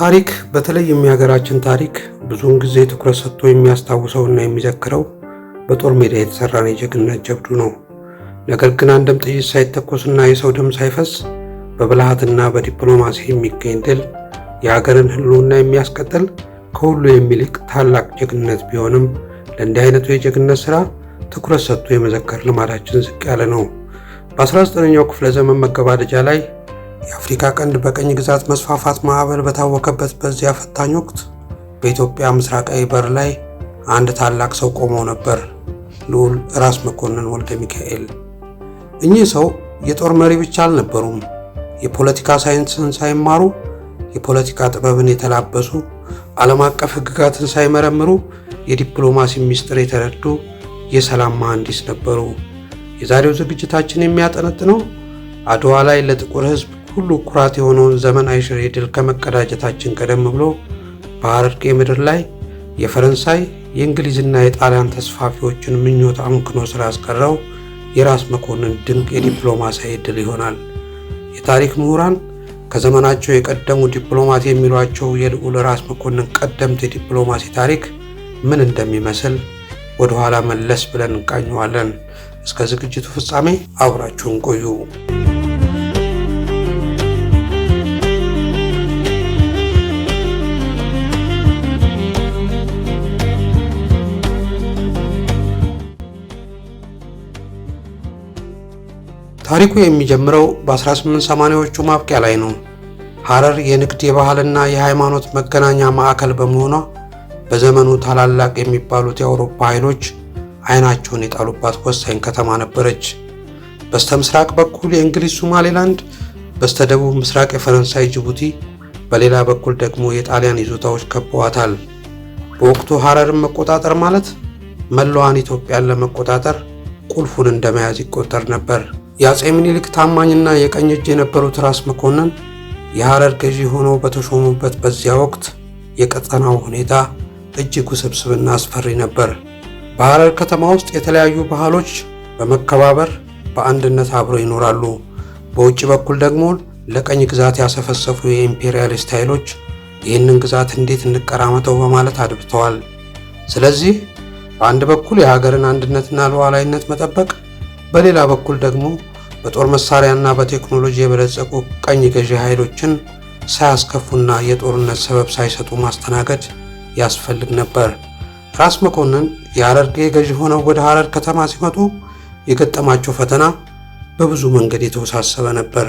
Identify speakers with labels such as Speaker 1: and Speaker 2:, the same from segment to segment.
Speaker 1: ታሪክ በተለይም የሀገራችን ታሪክ ብዙውን ጊዜ ትኩረት ሰጥቶ የሚያስታውሰውና የሚዘክረው በጦር ሜዳ የተሰራን የጀግንነት ጀብዱ ነው። ነገር ግን አንድም ጥይት ሳይተኮስና የሰው ደም ሳይፈስ በብልሃትና በዲፕሎማሲ የሚገኝ ድል የሀገርን ሕልውና የሚያስቀጥል ከሁሉ የሚልቅ ታላቅ ጀግንነት ቢሆንም ለእንዲህ አይነቱ የጀግንነት ሥራ ትኩረት ሰጥቶ የመዘከር ልማዳችን ዝቅ ያለ ነው። በ19ኛው ክፍለ ዘመን መገባደጃ ላይ የአፍሪካ ቀንድ በቀኝ ግዛት መስፋፋት ማዕበል በታወከበት በዚያ ፈታኝ ወቅት በኢትዮጵያ ምስራቃዊ በር ላይ አንድ ታላቅ ሰው ቆመው ነበር። ልዑል ራስ መኮንን ወልደ ሚካኤል። እኚህ ሰው የጦር መሪ ብቻ አልነበሩም። የፖለቲካ ሳይንስን ሳይማሩ የፖለቲካ ጥበብን የተላበሱ፣ ዓለም አቀፍ ሕግጋትን ሳይመረምሩ የዲፕሎማሲ ምስጢር የተረዱ የሰላም መሐንዲስ ነበሩ። የዛሬው ዝግጅታችን የሚያጠነጥነው አድዋ ላይ ለጥቁር ሕዝብ ሁሉ ኩራት የሆነውን ዘመን አይሽሬ ድል ከመቀዳጀታችን ቀደም ብሎ በሐረርጌ ምድር ላይ የፈረንሳይ የእንግሊዝና የጣሊያን ተስፋፊዎችን ምኞት አምክኖ ስላስቀረው የራስ መኮንን ድንቅ የዲፕሎማሲያዊ ድል ይሆናል። የታሪክ ምሁራን ከዘመናቸው የቀደሙ ዲፕሎማት የሚሏቸው የልዑል ራስ መኮንን ቀደምት የዲፕሎማሲ ታሪክ ምን እንደሚመስል ወደ ኋላ መለስ ብለን እንቃኘዋለን። እስከ ዝግጅቱ ፍጻሜ አብራችሁን ቆዩ። ታሪኩ የሚጀምረው በ1880ዎቹ ማብቂያ ላይ ነው። ሐረር የንግድ የባህልና የሃይማኖት መገናኛ ማዕከል በመሆኗ በዘመኑ ታላላቅ የሚባሉት የአውሮፓ ኃይሎች አይናቸውን የጣሉባት ወሳኝ ከተማ ነበረች። በስተ ምስራቅ በኩል የእንግሊዝ ሶማሌላንድ፣ በስተ ደቡብ ምስራቅ የፈረንሳይ ጅቡቲ፣ በሌላ በኩል ደግሞ የጣሊያን ይዞታዎች ከበዋታል። በወቅቱ ሐረርን መቆጣጠር ማለት መላዋን ኢትዮጵያን ለመቆጣጠር ቁልፉን እንደመያዝ ይቆጠር ነበር። የአፄ ምኒልክ ታማኝና የቀኝ እጅ የነበሩት ራስ መኮንን የሐረር ገዢ ሆነው በተሾሙበት በዚያ ወቅት የቀጠናው ሁኔታ እጅግ ውስብስብና አስፈሪ ነበር። በሐረር ከተማ ውስጥ የተለያዩ ባህሎች በመከባበር በአንድነት አብረው ይኖራሉ። በውጭ በኩል ደግሞ ለቀኝ ግዛት ያሰፈሰፉ የኢምፔሪያሊስት ኃይሎች ይህንን ግዛት እንዴት እንቀራመተው በማለት አድብተዋል። ስለዚህ በአንድ በኩል የሀገርን አንድነትና ሉዓላዊነት መጠበቅ፣ በሌላ በኩል ደግሞ በጦር መሳሪያና በቴክኖሎጂ የበለጸጉ ቀኝ ገዢ ኃይሎችን ሳያስከፉና የጦርነት ሰበብ ሳይሰጡ ማስተናገድ ያስፈልግ ነበር። ራስ መኮንን የሐረርጌ ገዢ ሆነው ወደ ሐረር ከተማ ሲመጡ የገጠማቸው ፈተና በብዙ መንገድ የተወሳሰበ ነበር።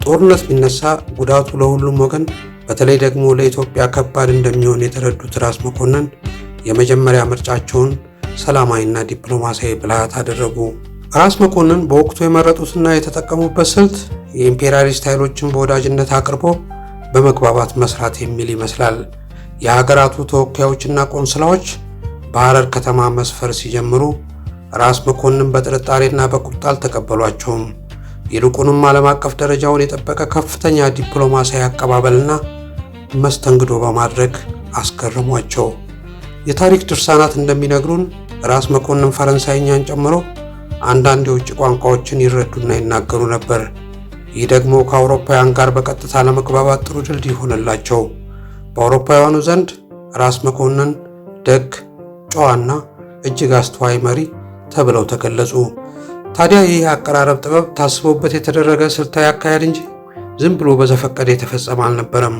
Speaker 1: ጦርነት ቢነሳ ጉዳቱ ለሁሉም ወገን በተለይ ደግሞ ለኢትዮጵያ ከባድ እንደሚሆን የተረዱት ራስ መኮንን የመጀመሪያ ምርጫቸውን ሰላማዊና ዲፕሎማሲያዊ ብልሃት አደረጉ። ራስ መኮንን በወቅቱ የመረጡትና የተጠቀሙበት ስልት የኢምፔሪያሊስት ኃይሎችን በወዳጅነት አቅርቦ በመግባባት መስራት የሚል ይመስላል። የሀገራቱ ተወካዮችና ቆንስላዎች በሐረር ከተማ መስፈር ሲጀምሩ ራስ መኮንን በጥርጣሬና በቁጣ አልተቀበሏቸውም። ይልቁንም ዓለም አቀፍ ደረጃውን የጠበቀ ከፍተኛ ዲፕሎማሲያዊ አቀባበልና መስተንግዶ በማድረግ አስገረሟቸው። የታሪክ ድርሳናት እንደሚነግሩን ራስ መኮንን ፈረንሳይኛን ጨምሮ አንዳንድ የውጭ ቋንቋዎችን ይረዱና ይናገሩ ነበር። ይህ ደግሞ ከአውሮፓውያን ጋር በቀጥታ ለመግባባት ጥሩ ድልድይ ሆነላቸው። በአውሮፓውያኑ ዘንድ ራስ መኮንን ደግ፣ ጨዋና እጅግ አስተዋይ መሪ ተብለው ተገለጹ። ታዲያ ይህ አቀራረብ ጥበብ ታስቦበት የተደረገ ስልታዊ አካሄድ እንጂ ዝም ብሎ በዘፈቀደ የተፈጸመ አልነበረም።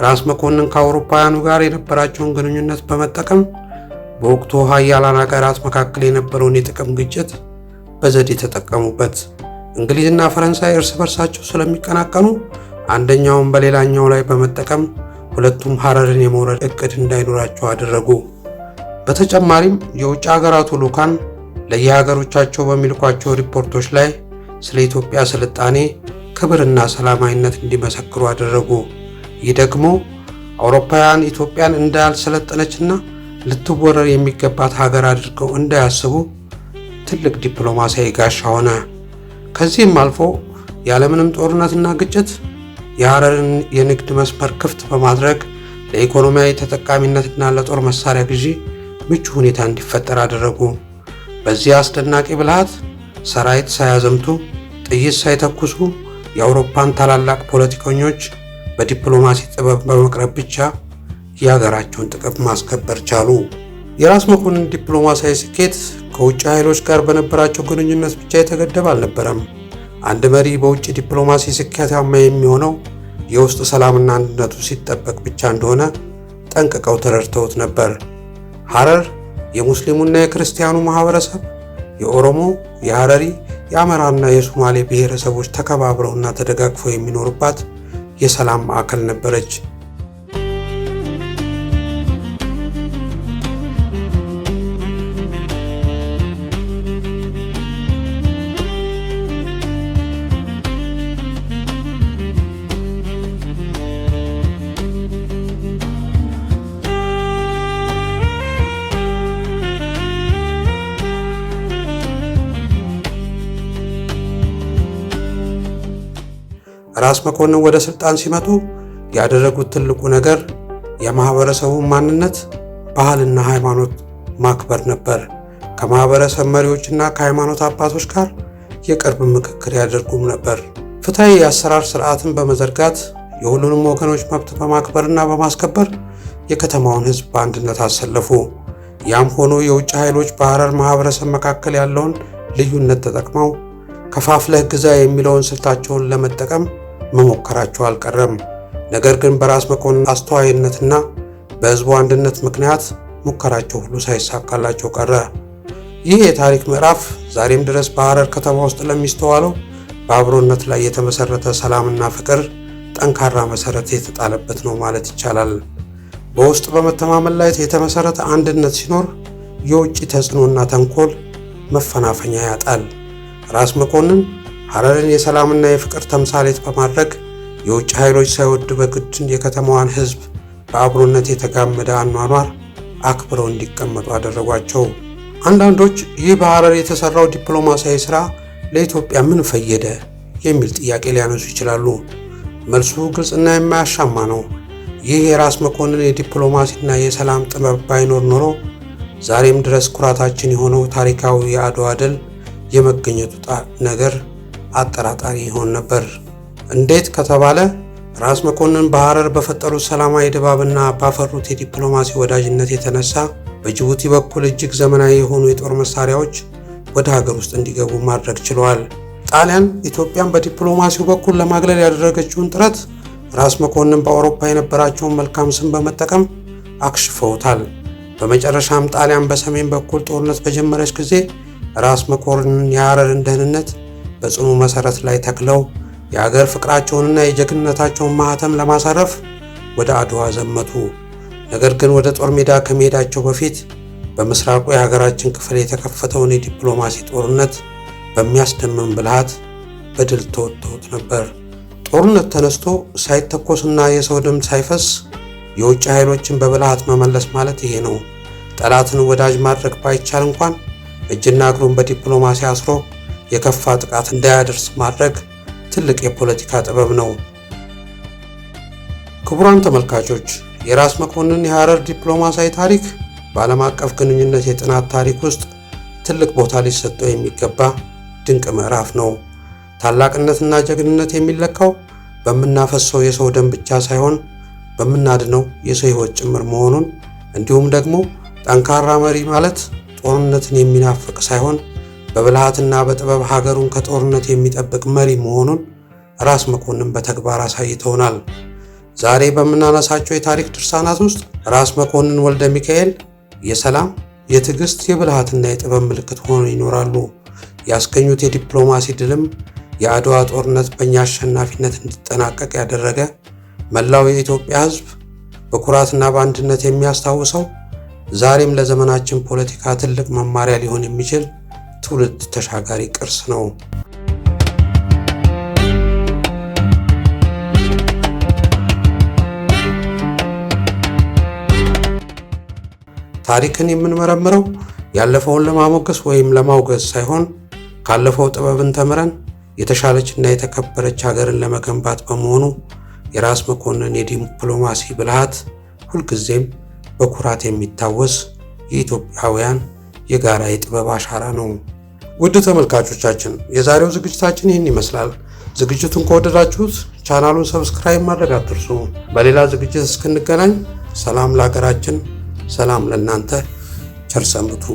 Speaker 1: ራስ መኮንን ከአውሮፓውያኑ ጋር የነበራቸውን ግንኙነት በመጠቀም በወቅቱ ሀያላን ሀገራት መካከል የነበረውን የጥቅም ግጭት በዘዴ ተጠቀሙበት። እንግሊዝና ፈረንሳይ እርስ በርሳቸው ስለሚቀናቀኑ አንደኛውን በሌላኛው ላይ በመጠቀም ሁለቱም ሐረርን የመውረድ እቅድ እንዳይኖራቸው አደረጉ። በተጨማሪም የውጭ ሀገራቱ ልዑካን ለየሀገሮቻቸው በሚልኳቸው ሪፖርቶች ላይ ስለ ኢትዮጵያ ስልጣኔ ክብርና ሰላማዊነት እንዲመሰክሩ አደረጉ። ይህ ደግሞ አውሮፓውያን ኢትዮጵያን እንዳልሰለጠነችና ልትወረር የሚገባት ሀገር አድርገው እንዳያስቡ ትልቅ ዲፕሎማሲያዊ ጋሻ ሆነ። ከዚህም አልፎ ያለምንም ጦርነትና ግጭት የሐረርን የንግድ መስመር ክፍት በማድረግ ለኢኮኖሚያዊ ተጠቃሚነትና ለጦር መሳሪያ ግዢ ምቹ ሁኔታ እንዲፈጠር አደረጉ። በዚህ አስደናቂ ብልሃት ሰራዊት ሳያዘምቱ ጥይት ሳይተኩሱ የአውሮፓን ታላላቅ ፖለቲከኞች በዲፕሎማሲ ጥበብ በመቅረብ ብቻ የሀገራቸውን ጥቅም ማስከበር ቻሉ። የራስ መኮንን ዲፕሎማሲያዊ ስኬት ከውጭ ኃይሎች ጋር በነበራቸው ግንኙነት ብቻ የተገደበ አልነበረም። አንድ መሪ በውጭ ዲፕሎማሲ ስኬታማ የሚሆነው የውስጥ ሰላምና አንድነቱ ሲጠበቅ ብቻ እንደሆነ ጠንቅቀው ተረድተውት ነበር። ሐረር የሙስሊሙና የክርስቲያኑ ማህበረሰብ፣ የኦሮሞ፣ የሐረሪ፣ የአማራና የሶማሌ ብሔረሰቦች ተከባብረውና ተደጋግፈው የሚኖሩባት የሰላም ማዕከል ነበረች። ራስ መኮንን ወደ ስልጣን ሲመጡ ያደረጉት ትልቁ ነገር የማህበረሰቡን ማንነት፣ ባህልና ሃይማኖት ማክበር ነበር። ከማህበረሰብ መሪዎችና ከሃይማኖት አባቶች ጋር የቅርብ ምክክር ያደርጉም ነበር። ፍትሃዊ የአሰራር ስርዓትን በመዘርጋት የሁሉንም ወገኖች መብት በማክበርና በማስከበር የከተማውን ሕዝብ በአንድነት አሰለፉ። ያም ሆኖ የውጭ ኃይሎች በሐረር ማህበረሰብ መካከል ያለውን ልዩነት ተጠቅመው ከፋፍለህ ግዛ የሚለውን ስልታቸውን ለመጠቀም መሞከራቸው አልቀረም። ነገር ግን በራስ መኮንን አስተዋይነትና በህዝቡ አንድነት ምክንያት ሙከራቸው ሁሉ ሳይሳካላቸው ቀረ። ይህ የታሪክ ምዕራፍ ዛሬም ድረስ በሐረር ከተማ ውስጥ ለሚስተዋለው በአብሮነት ላይ የተመሰረተ ሰላምና ፍቅር ጠንካራ መሰረት የተጣለበት ነው ማለት ይቻላል። በውስጥ በመተማመን ላይ የተመሰረተ አንድነት ሲኖር የውጭ ተጽዕኖና ተንኮል መፈናፈኛ ያጣል። ራስ መኮንን ሐረርን የሰላምና የፍቅር ተምሳሌት በማድረግ የውጭ ኃይሎች ሳይወድ በግድ የከተማዋን ህዝብ በአብሮነት የተጋመደ አኗኗር አክብረው እንዲቀመጡ አደረጓቸው። አንዳንዶች ይህ በሐረር የተሰራው ዲፕሎማሲያዊ ሥራ ለኢትዮጵያ ምን ፈየደ የሚል ጥያቄ ሊያነሱ ይችላሉ። መልሱ ግልጽና የማያሻማ ነው። ይህ የራስ መኮንን የዲፕሎማሲና የሰላም ጥበብ ባይኖር ኖሮ ዛሬም ድረስ ኩራታችን የሆነው ታሪካዊ የአድዋ ድል የመገኘቱ ነገር አጠራጣሪ ይሆን ነበር። እንዴት ከተባለ ራስ መኮንን በሐረር በፈጠሩት ሰላማዊ ድባብና ባፈሩት የዲፕሎማሲ ወዳጅነት የተነሳ በጅቡቲ በኩል እጅግ ዘመናዊ የሆኑ የጦር መሳሪያዎች ወደ ሀገር ውስጥ እንዲገቡ ማድረግ ችለዋል። ጣሊያን ኢትዮጵያን በዲፕሎማሲው በኩል ለማግለል ያደረገችውን ጥረት ራስ መኮንን በአውሮፓ የነበራቸውን መልካም ስም በመጠቀም አክሽፈውታል። በመጨረሻም ጣሊያን በሰሜን በኩል ጦርነት በጀመረች ጊዜ ራስ መኮንን የሐረርን ደህንነት በጽኑ መሰረት ላይ ተክለው የሀገር ፍቅራቸውንና የጀግንነታቸውን ማህተም ለማሳረፍ ወደ አድዋ ዘመቱ። ነገር ግን ወደ ጦር ሜዳ ከመሄዳቸው በፊት በምስራቁ የሀገራችን ክፍል የተከፈተውን የዲፕሎማሲ ጦርነት በሚያስደምም ብልሃት በድል ተወጥተውት ነበር። ጦርነት ተነስቶ ሳይተኮስና የሰው ደም ሳይፈስ የውጭ ኃይሎችን በብልሃት መመለስ ማለት ይሄ ነው። ጠላትን ወዳጅ ማድረግ ባይቻል እንኳን እጅና እግሩን በዲፕሎማሲ አስሮ የከፋ ጥቃት እንዳያደርስ ማድረግ ትልቅ የፖለቲካ ጥበብ ነው። ክቡራን ተመልካቾች፣ የራስ መኮንን የሐረር ዲፕሎማሲያዊ ታሪክ በዓለም አቀፍ ግንኙነት የጥናት ታሪክ ውስጥ ትልቅ ቦታ ሊሰጠው የሚገባ ድንቅ ምዕራፍ ነው። ታላቅነትና ጀግንነት የሚለካው በምናፈሰው የሰው ደም ብቻ ሳይሆን በምናድነው የሰው ሕይወት ጭምር መሆኑን፣ እንዲሁም ደግሞ ጠንካራ መሪ ማለት ጦርነትን የሚናፍቅ ሳይሆን በብልሃትና በጥበብ ሀገሩን ከጦርነት የሚጠብቅ መሪ መሆኑን ራስ መኮንን በተግባር አሳይተውናል። ዛሬ በምናነሳቸው የታሪክ ድርሳናት ውስጥ ራስ መኮንን ወልደ ሚካኤል የሰላም፣ የትዕግስት፣ የብልሃትና የጥበብ ምልክት ሆነው ይኖራሉ። ያስገኙት የዲፕሎማሲ ድልም የአድዋ ጦርነት በእኛ አሸናፊነት እንዲጠናቀቅ ያደረገ፣ መላው የኢትዮጵያ ሕዝብ በኩራትና በአንድነት የሚያስታውሰው፣ ዛሬም ለዘመናችን ፖለቲካ ትልቅ መማሪያ ሊሆን የሚችል ትውልድ ተሻጋሪ ቅርስ ነው። ታሪክን የምንመረምረው ያለፈውን ለማሞገስ ወይም ለማውገዝ ሳይሆን ካለፈው ጥበብን ተምረን የተሻለችና የተከበረች ሀገርን ለመገንባት በመሆኑ የራስ መኮንን የዲፕሎማሲ ብልሃት ሁልጊዜም በኩራት የሚታወስ የኢትዮጵያውያን የጋራ የጥበብ አሻራ ነው። ውድ ተመልካቾቻችን የዛሬው ዝግጅታችን ይህን ይመስላል። ዝግጅቱን ከወደዳችሁት ቻናሉን ሰብስክራይብ ማድረግ አትርሱ። በሌላ ዝግጅት እስክንገናኝ ሰላም ለሀገራችን፣ ሰላም ለእናንተ፣ ቸር ሰንብቱ።